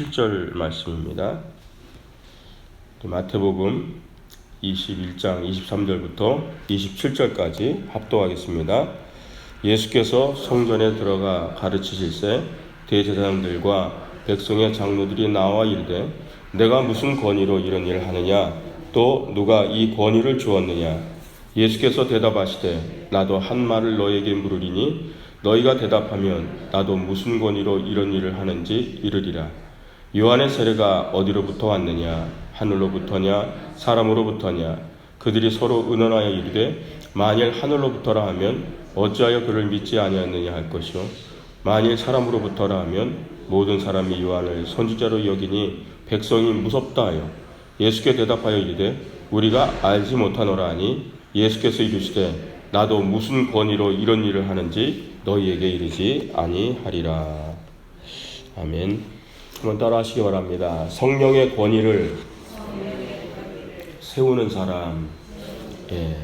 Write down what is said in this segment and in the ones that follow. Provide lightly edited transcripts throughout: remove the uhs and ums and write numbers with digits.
27절 말씀입니다. 마태복음 21장 23절부터 27절까지 합독하겠습니다. 예수께서 성전에 들어가 가르치실새 대제사장들과 백성의 장로들이 나와 이르되 내가 무슨 권위로 이런 일을 하느냐, 또 누가 이 권위를 주었느냐. 예수께서 대답하시되 나도 한 말을 너에게 물으리니 너희가 대답하면 나도 무슨 권위로 이런 일을 하는지 이르리라. 요한의 세례가 어디로부터 왔느냐, 하늘로부터냐 사람으로부터냐. 그들이 서로 의논하여 이르되 만일 하늘로부터라 하면 어찌하여 그를 믿지 아니하느냐 할 것이요, 만일 사람으로부터라 하면 모든 사람이 요한을 선지자로 여기니 백성이 무섭다 하여 예수께 대답하여 이르되 우리가 알지 못하노라 하니, 예수께서 이르시되 나도 무슨 권위로 이런 일을 하는지 너희에게 이르지 아니하리라. 아멘. 한번 따라 하시기 바랍니다. 성령의 권위를 세우는 사람. 예.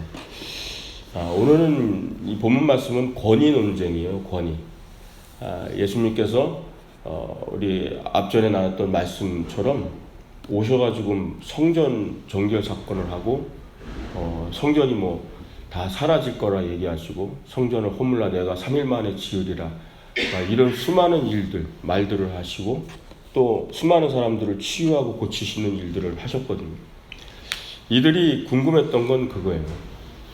오늘은 이 본문 말씀은 권위 논쟁이에요. 권위. 예수님께서 우리 앞전에 나눴던 말씀처럼 오셔가지고 성전 정결 사건을 하고 성전이 다 사라질 거라 얘기하시고 성전을 허물라 내가 3일 만에 지으리라, 이런 수많은 일들 말들을 하시고 또 수많은 사람들을 치유하고 고치시는 일들을 하셨거든요. 이들이 궁금했던 건 그거예요.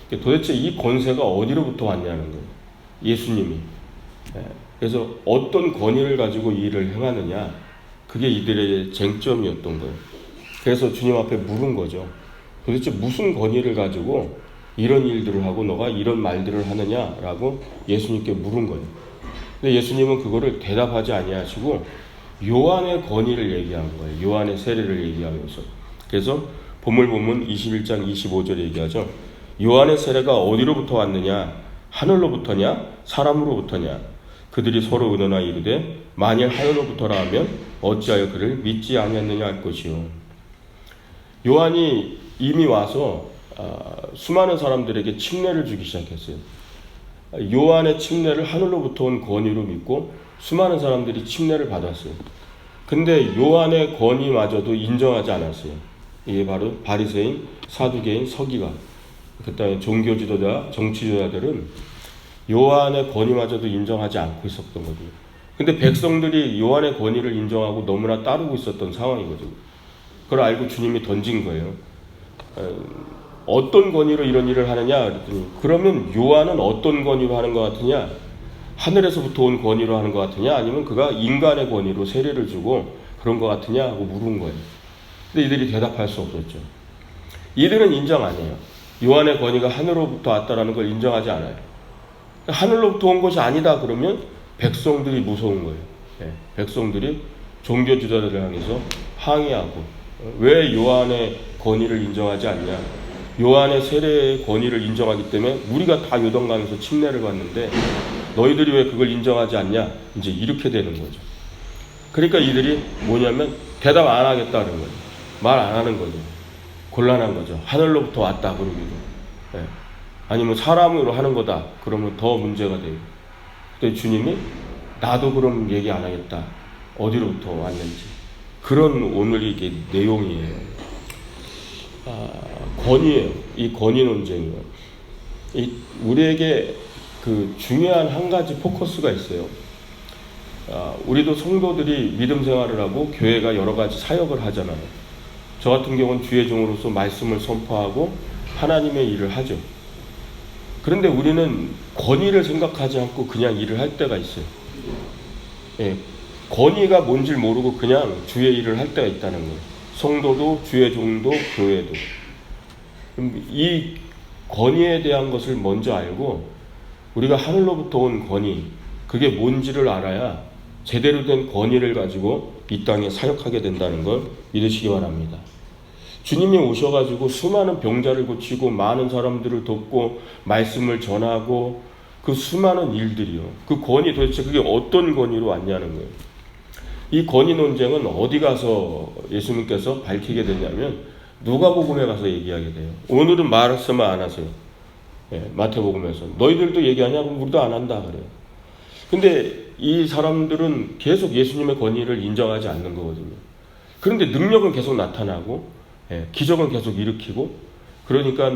도대체 이 권세가 어디로부터 왔냐는 거예요. 예수님이. 그래서 어떤 권위를 가지고 이 일을 행하느냐, 그게 이들의 쟁점이었던 거예요. 그래서 주님 앞에 물은 거죠. 도대체 무슨 권위를 가지고 이런 일들을 하고 너가 이런 말들을 하느냐라고 예수님께 물은 거예요. 근데 예수님은 그거를 대답하지 아니하시고 요한의 권위를 얘기한 거예요. 요한의 세례를 얘기하면서. 그래서 본문 21장 25절에 얘기하죠. 요한의 세례가 어디로부터 왔느냐, 하늘로부터냐 사람으로부터냐. 그들이 서로 의논하여 이르되 만일 하늘로부터라 하면 어찌하여 그를 믿지 아니하느냐 할 것이요. 요한이 이미 와서 수많은 사람들에게 칙례를 주기 시작했어요. 요한의 칙례를 하늘로부터 온 권위로 믿고 수많은 사람들이 칙례를 받았어요. 근데 요한의 권위마저도 인정하지 않았어요. 이게 바로 바리새인, 사두개인, 서기관, 그다음에 종교 지도자, 정치 지도자들은 요한의 권위마저도 인정하지 않고 있었던 거죠. 근데 백성들이 요한의 권위를 인정하고 너무나 따르고 있었던 상황이거든요. 그걸 알고 주님이 던진 거예요. 어떤 권위로 이런 일을 하느냐 그랬더니, 그러면 요한은 어떤 권위로 하는 것 같으냐, 하늘에서부터 온 권위로 하는 것 같으냐, 아니면 그가 인간의 권위로 세례를 주고 그런 것 같으냐 하고 물은 거예요. 근데 이들이 대답할 수 없었죠. 이들은 인정 안 해요. 요한의 권위가 하늘로부터 왔다라는 걸 인정하지 않아요. 하늘로부터 온 것이 아니다 그러면 백성들이 무서운 거예요. 백성들이 종교 지도자들을 향해서 항의하고, 왜 요한의 권위를 인정하지 않냐, 요한의 세례의 권위를 인정하기 때문에 우리가 다 요단강에서 침례를 받는데 너희들이 왜 그걸 인정하지 않냐, 이제 이렇게 되는 거죠. 그러니까 이들이 뭐냐면 대답 안 하겠다는 거예요. 말 안 하는 거죠. 곤란한 거죠. 하늘로부터 왔다 그러기도, 아니면 사람으로 하는 거다 그러면 더 문제가 돼요. 근데 주님이 나도 그럼 얘기 안 하겠다, 어디로부터 왔는지. 그런 오늘 이게 내용이에요. 권위예요. 이 권위 논쟁이에요. 우리에게 그 중요한 한 가지 포커스가 있어요. 우리도 성도들이 믿음 생활을 하고 교회가 여러 가지 사역을 하잖아요. 저 같은 경우는 주의 종으로서 말씀을 선포하고 하나님의 일을 하죠. 그런데 우리는 권위를 생각하지 않고 그냥 일을 할 때가 있어요. 권위가 뭔지를 모르고 그냥 주의 일을 할 때가 있다는 거예요. 성도도, 주의 종도, 교회도. 이 권위에 대한 것을 먼저 알고 우리가 하늘로부터 온 권위, 그게 뭔지를 알아야 제대로 된 권위를 가지고 이 땅에 사역하게 된다는 걸 믿으시기 바랍니다. 주님이 오셔가지고 수많은 병자를 고치고 많은 사람들을 돕고 말씀을 전하고 그 수많은 일들이요. 그 권위, 도대체 그게 어떤 권위로 왔냐는 거예요. 이 권위 논쟁은 어디 가서 예수님께서 밝히게 되냐면 누가복음에 가서 얘기하게 돼요. 오늘은 말씀 안 하세요. 마태복음에서 너희들도 얘기하냐? 그럼 우리도 안 한다 그래요. 근데 이 사람들은 계속 예수님의 권위를 인정하지 않는 거거든요. 그런데 능력은 계속 나타나고 기적은 계속 일으키고, 그러니까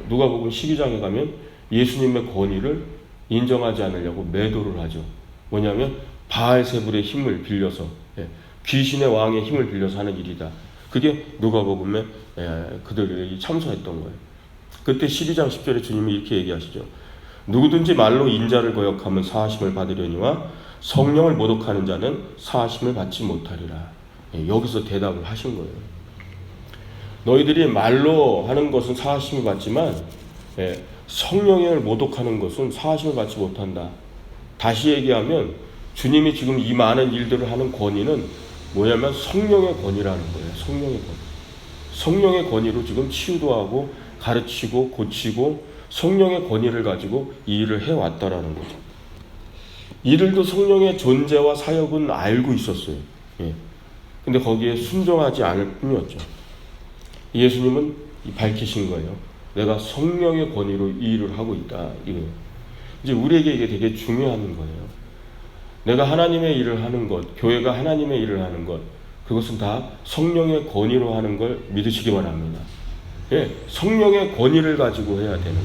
누가복음 12장에 가면 예수님의 권위를 인정하지 않으려고 매도를 하죠. 뭐냐면 바알세불의 힘을 빌려서, 귀신의 왕의 힘을 빌려서 하는 일이다. 그게 누가복음에 그들이 참소했던 거예요. 그때 12장 10절에 주님이 이렇게 얘기하시죠. 누구든지 말로 인자를 거역하면 사하심을 받으려니와 성령을 모독하는 자는 사하심을 받지 못하리라. 여기서 대답을 하신 거예요. 너희들이 말로 하는 것은 사하심을 받지만 성령을 모독하는 것은 사하심을 받지 못한다. 다시 얘기하면 주님이 지금 이 많은 일들을 하는 권위는 뭐냐면 성령의 권위라는 거예요. 성령의 권위. 성령의 권위로 지금 치유도 하고 가르치고 고치고 성령의 권위를 가지고 이 일을 해왔다라는 거죠. 이들도 성령의 존재와 사역은 알고 있었어요. 근데 거기에 순종하지 않을 뿐이었죠. 예수님은 밝히신 거예요. 내가 성령의 권위로 이 일을 하고 있다. 이거예요. 이제 우리에게 이게 되게 중요한 거예요. 내가 하나님의 일을 하는 것, 교회가 하나님의 일을 하는 것, 그것은 다 성령의 권위로 하는 걸 믿으시기 바랍니다. 성령의 권위를 가지고 해야 되는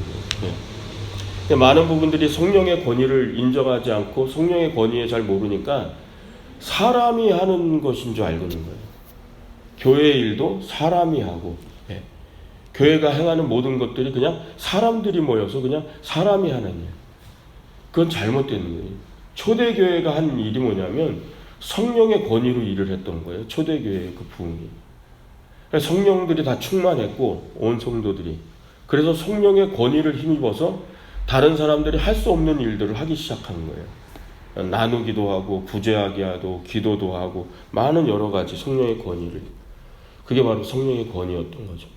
거예요. 많은 부분들이 성령의 권위를 인정하지 않고 성령의 권위에 잘 모르니까 사람이 하는 것인 줄 알고 있는 거예요. 교회의 일도 사람이 하고, 교회가 행하는 모든 것들이 그냥 사람들이 모여서 그냥 사람이 하는 일. 그건 잘못된 거예요. 초대교회가 한 일이 뭐냐면 성령의 권위로 일을 했던 거예요. 초대교회의 그 부흥이. 성령들이 다 충만했고 온 성도들이. 그래서 성령의 권위를 힘입어서 다른 사람들이 할 수 없는 일들을 하기 시작하는 거예요. 나누기도 하고 구제하게 하고 기도도 하고 많은 여러 가지 성령의 권위를. 그게 바로 성령의 권위였던 거죠.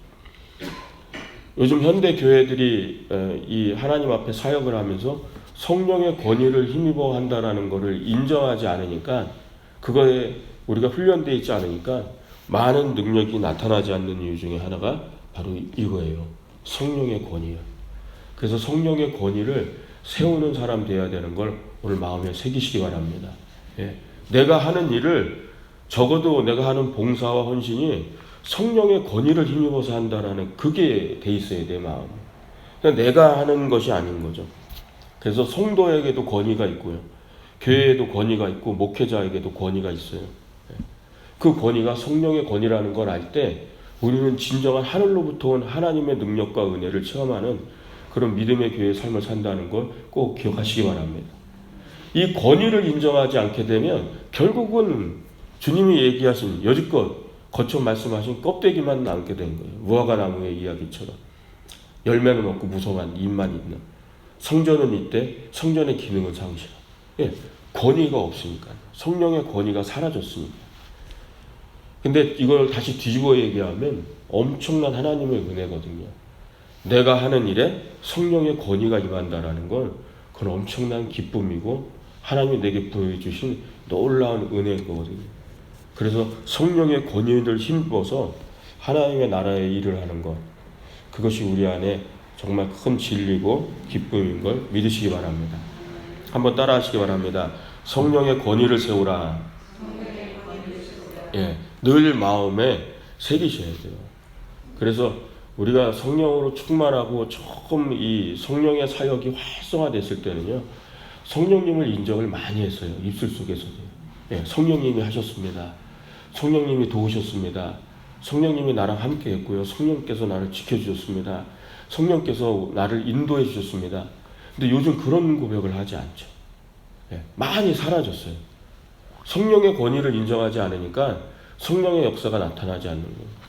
요즘 현대 교회들이 이 하나님 앞에 사역을 하면서 성령의 권위를 힘입어 한다라는 것을 인정하지 않으니까, 그거에 우리가 훈련되어 있지 않으니까 많은 능력이 나타나지 않는 이유 중에 하나가 바로 이거예요. 성령의 권위예요. 그래서 성령의 권위를 세우는 사람 되어야 되는 걸 오늘 마음에 새기시기 바랍니다. 내가 하는 일을, 적어도 내가 하는 봉사와 헌신이 성령의 권위를 힘입어서 한다라는 그게 돼 있어야 돼, 마음. 그러니까 내가 하는 것이 아닌 거죠. 그래서 성도에게도 권위가 있고요. 교회에도 권위가 있고 목회자에게도 권위가 있어요. 그 권위가 성령의 권위라는 걸 알 때 우리는 진정한 하늘로부터 온 하나님의 능력과 은혜를 체험하는 그런 믿음의 교회의 삶을 산다는 걸 꼭 기억하시기 바랍니다. 이 권위를 인정하지 않게 되면 결국은 주님이 얘기하신 여지껏 거쳐 말씀하신 껍데기만 남게 된 거예요. 무화과 나무의 이야기처럼. 열매는 없고 무성한 잎만 있는. 성전은 있대, 성전의 기능은 상실한. 권위가 없으니까. 성령의 권위가 사라졌으니까. 근데 이걸 다시 뒤집어 얘기하면 엄청난 하나님의 은혜거든요. 내가 하는 일에 성령의 권위가 임한다라는 건 그건 엄청난 기쁨이고 하나님이 내게 보여주신 놀라운 은혜인 거거든요. 그래서 성령의 권위를 힘입어서 하나님의 나라의 일을 하는 것, 그것이 우리 안에 정말 큰 진리고 기쁨인 걸 믿으시기 바랍니다. 한번 따라 하시기 바랍니다. 성령의 권위를 세우라. 늘 마음에 새기셔야 돼요. 그래서 우리가 성령으로 충만하고 조금 이 성령의 사역이 활성화됐을 때는요, 성령님을 인정을 많이 했어요. 입술 속에서도. 성령님이 하셨습니다. 성령님이 도우셨습니다. 성령님이 나랑 함께 했고요. 성령께서 나를 지켜주셨습니다. 성령께서 나를 인도해 주셨습니다. 근데 요즘 그런 고백을 하지 않죠. 많이 사라졌어요. 성령의 권위를 인정하지 않으니까 성령의 역사가 나타나지 않는 거예요.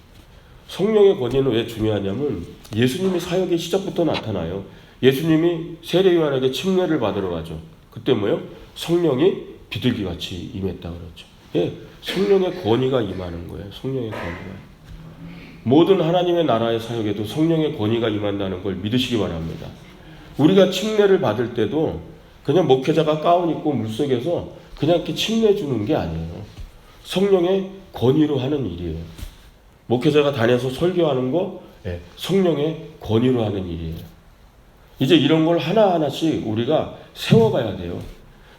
성령의 권위는 왜 중요하냐면 예수님이 사역의 시작부터 나타나요. 예수님이 세례요한에게 침례를 받으러 가죠. 그때 뭐요? 성령이 비둘기같이 임했다 그랬죠. 성령의 권위가 임하는 거예요. 성령의 권위가. 모든 하나님의 나라의 사역에도 성령의 권위가 임한다는 걸 믿으시기 바랍니다. 우리가 침례를 받을 때도 그냥 목회자가 가운 입고 물속에서 그냥 이렇게 침례 주는 게 아니에요. 성령의 권위로 하는 일이에요. 목회자가 다녀서 설교하는 거 성령의 권위로 하는 일이에요. 이제 이런 걸 하나하나씩 우리가 세워가야 돼요.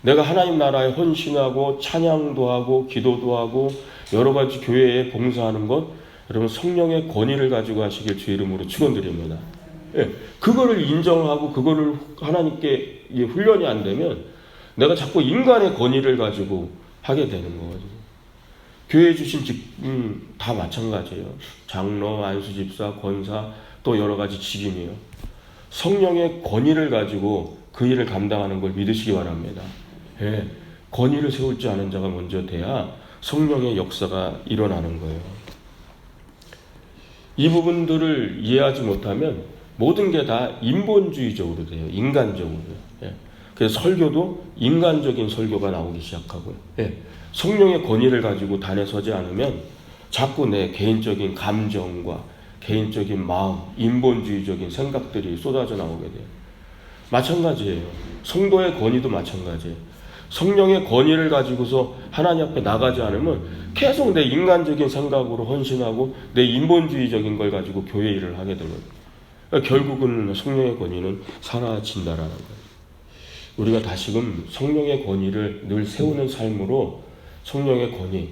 내가 하나님 나라에 헌신하고 찬양도 하고 기도도 하고 여러 가지 교회에 봉사하는 것, 여러분 성령의 권위를 가지고 하시길 주의 이름으로 축원드립니다. 예, 그거를 인정하고 그거를 하나님께 훈련이 안 되면 내가 자꾸 인간의 권위를 가지고 하게 되는 거거든요. 교회에 주신 직분 다 마찬가지예요. 장로, 안수집사, 권사, 또 여러 가지 직임이에요. 성령의 권위를 가지고 그 일을 감당하는 걸 믿으시기 바랍니다. 예, 권위를 세울 줄 아는 자가 먼저 돼야 성령의 역사가 일어나는 거예요. 이 부분들을 이해하지 못하면 모든 게 다 인본주의적으로 돼요. 인간적으로. 예. 그래서 설교도 인간적인 설교가 나오기 시작하고요. 예. 성령의 권위를 가지고 단에 서지 않으면 자꾸 내 개인적인 감정과 개인적인 마음, 인본주의적인 생각들이 쏟아져 나오게 돼요. 마찬가지예요. 성도의 권위도 마찬가지예요. 성령의 권위를 가지고서 하나님 앞에 나가지 않으면 계속 내 인간적인 생각으로 헌신하고 내 인본주의적인 걸 가지고 교회 일을 하게 되거든요. 그러니까 결국은 성령의 권위는 사라진다라는 거예요. 우리가 다시금 성령의 권위를 늘 세우는 삶으로 성령의 권위,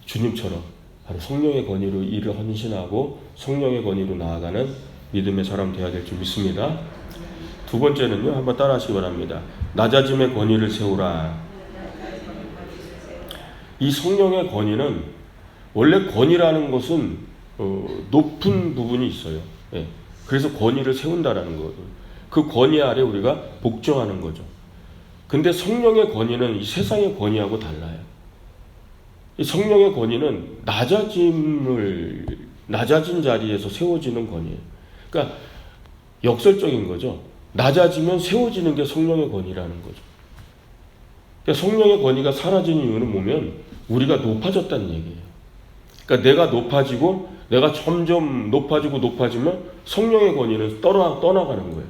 주님처럼 바로 성령의 권위로 일을 헌신하고 성령의 권위로 나아가는 믿음의 사람 되어야 될 줄 믿습니다. 두 번째는요, 한번 따라 하시기 바랍니다. 낮아짐의 권위를 세우라. 이 성령의 권위는, 원래 권위라는 것은 높은 부분이 있어요. 예. 그래서 권위를 세운다라는 거거든요. 그 권위 아래 우리가 복종하는 거죠. 근데 성령의 권위는 이 세상의 권위하고 달라요. 이 성령의 권위는 낮아진 자리에서 세워지는 권위예요. 그러니까 역설적인 거죠. 낮아지면 세워지는 게 성령의 권위라는 거죠. 그러니까 성령의 권위가 사라지는 이유는 뭐면 우리가 높아졌다는 얘기예요. 그러니까 내가 높아지고 내가 점점 높아지면 성령의 권위는 떠나가는 거예요.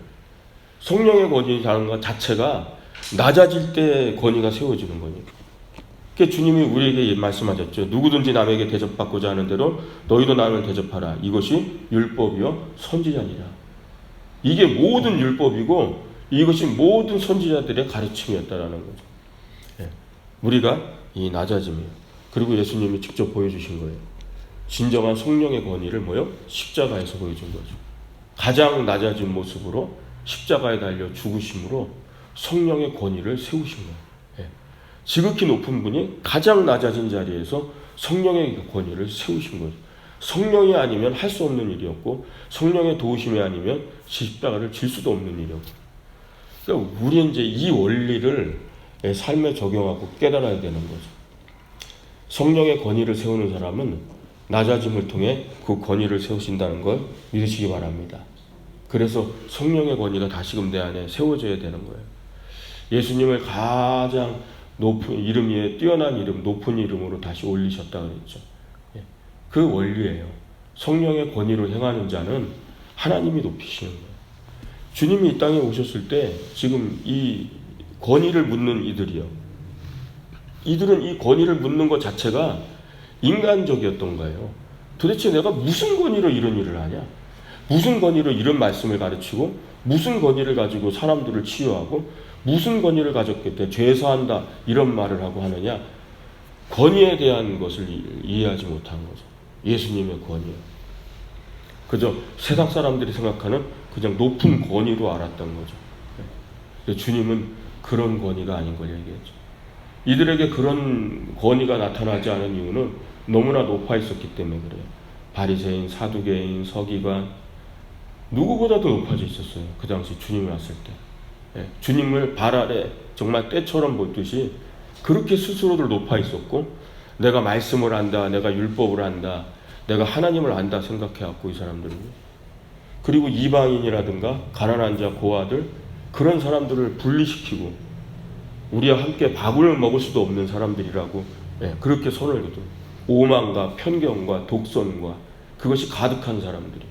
성령의 권위라는 것 자체가 낮아질 때 권위가 세워지는 거니까. 그러니까 주님이 우리에게 말씀하셨죠. 누구든지 남에게 대접받고자 하는 대로 너희도 남을 대접하라. 이것이 율법이요 선지자니라. 이게 모든 율법이고 이것이 모든 선지자들의 가르침이었다라는 거죠. 예. 우리가 이 낮아짐이에요. 그리고 예수님이 직접 보여주신 거예요. 진정한 성령의 권위를 십자가에서 보여준 거죠. 가장 낮아진 모습으로 십자가에 달려 죽으심으로 성령의 권위를 세우신 거예요. 예. 지극히 높은 분이 가장 낮아진 자리에서 성령의 권위를 세우신 거죠. 성령이 아니면 할 수 없는 일이었고 성령의 도우심이 아니면 십자가를 질 수도 없는 일이었고. 그러니까 우리는 이제 이 원리를 삶에 적용하고 깨달아야 되는 거죠. 성령의 권위를 세우는 사람은 낮아짐을 통해 그 권위를 세우신다는 걸 믿으시기 바랍니다. 그래서 성령의 권위가 다시금 내 안에 세워져야 되는 거예요. 예수님을 가장 높은 이름 위에 뛰어난 이름, 높은 이름으로 다시 올리셨다 그랬죠. 그 원리예요. 성령의 권위로 행하는 자는 하나님이 높이시는 거예요. 주님이 이 땅에 오셨을 때 지금 이 권위를 묻는 이들은 이 권위를 묻는 것 자체가 인간적이었던 거예요. 도대체 내가 무슨 권위로 이런 일을 하냐? 무슨 권위로 이런 말씀을 가르치고 무슨 권위를 가지고 사람들을 치유하고 무슨 권위를 가졌기 때문에 죄사한다 이런 말을 하고 하느냐? 권위에 대한 것을 이해하지 못한 거죠. 예수님의 권위요. 그저 세상 사람들이 생각하는 그냥 높은 권위로 알았던 거죠. 주님은 그런 권위가 아닌 걸 얘기했죠. 이들에게 그런 권위가 나타나지 않은 이유는 너무나 높아 있었기 때문에 그래요. 바리새인, 사두개인, 서기관 누구보다도 높아져 있었어요. 그 당시 주님이 왔을 때. 주님을 발 아래 정말 때처럼 보듯이 그렇게 스스로들 높아 있었고 내가 말씀을 안다, 내가 율법을 안다, 내가 하나님을 안다 생각해갖고 이 사람들은. 그리고 이방인이라든가 가난한 자, 고아들 그런 사람들을 분리시키고 우리와 함께 밥을 먹을 수도 없는 사람들이라고 그렇게 손을 거둬요. 오만과 편견과 독선과 그것이 가득한 사람들이.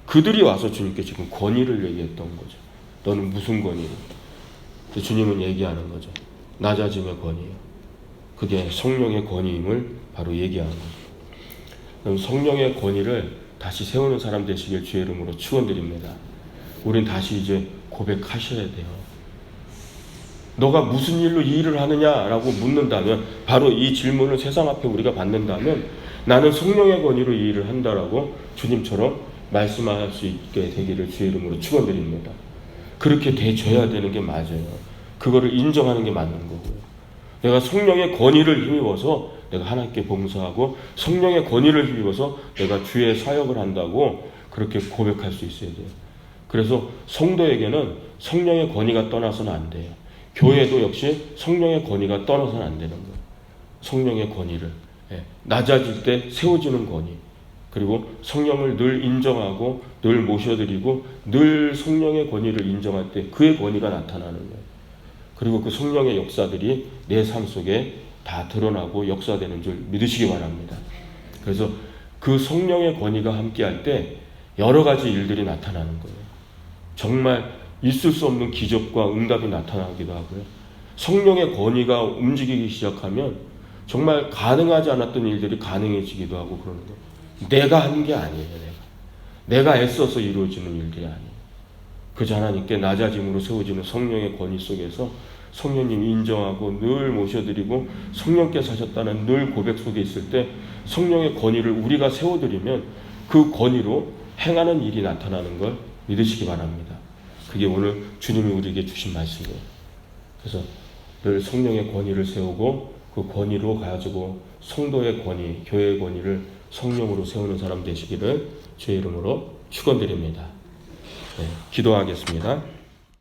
그들이 와서 주님께 지금 권위를 얘기했던 거죠. 너는 무슨 권위로? 주님은 얘기하는 거죠. 낮아짐의 권위예요. 그게 성령의 권위임을 바로 얘기하는 거죠. 그럼 성령의 권위를 다시 세우는 사람 되시길 주의 이름으로 축원드립니다. 우린 다시 이제 고백하셔야 돼요. 너가 무슨 일로 이 일을 하느냐라고 묻는다면, 바로 이 질문을 세상 앞에 우리가 받는다면 나는 성령의 권위로 이 일을 한다라고 주님처럼 말씀할 수 있게 되기를 주의 이름으로 축원드립니다. 그렇게 돼줘야 되는 게 맞아요. 그거를 인정하는 게 맞는 거고요. 내가 성령의 권위를 힘입어서 내가 하나님께 봉사하고 성령의 권위를 힘입어서 내가 주의 사역을 한다고 그렇게 고백할 수 있어야 돼요. 그래서 성도에게는 성령의 권위가 떠나서는 안 돼요. 교회도 역시 성령의 권위가 떠나서는 안 되는 거예요. 성령의 권위를 낮아질 때 세워지는 권위, 그리고 성령을 늘 인정하고 늘 모셔드리고 늘 성령의 권위를 인정할 때 그의 권위가 나타나는 거예요. 그리고 그 성령의 역사들이 내 삶 속에 다 드러나고 역사되는 줄 믿으시기 바랍니다. 그래서 그 성령의 권위가 함께할 때 여러 가지 일들이 나타나는 거예요. 정말 있을 수 없는 기적과 응답이 나타나기도 하고요. 성령의 권위가 움직이기 시작하면 정말 가능하지 않았던 일들이 가능해지기도 하고 그러는 거예요. 내가 하는 게 아니에요. 내가 애써서 이루어지는 일들이 아니에요. 그저 하나님께 낮아짐으로 세워지는 성령의 권위 속에서 성령님 인정하고 늘 모셔드리고 성령께서 하셨다는 늘 고백 속에 있을 때 성령의 권위를 우리가 세워드리면 그 권위로 행하는 일이 나타나는 걸 믿으시기 바랍니다. 그게 오늘 주님이 우리에게 주신 말씀이에요. 그래서 늘 성령의 권위를 세우고 그 권위로 가지고 성도의 권위, 교회의 권위를 성령으로 세우는 사람 되시기를 주의 이름으로 축원드립니다. 기도하겠습니다.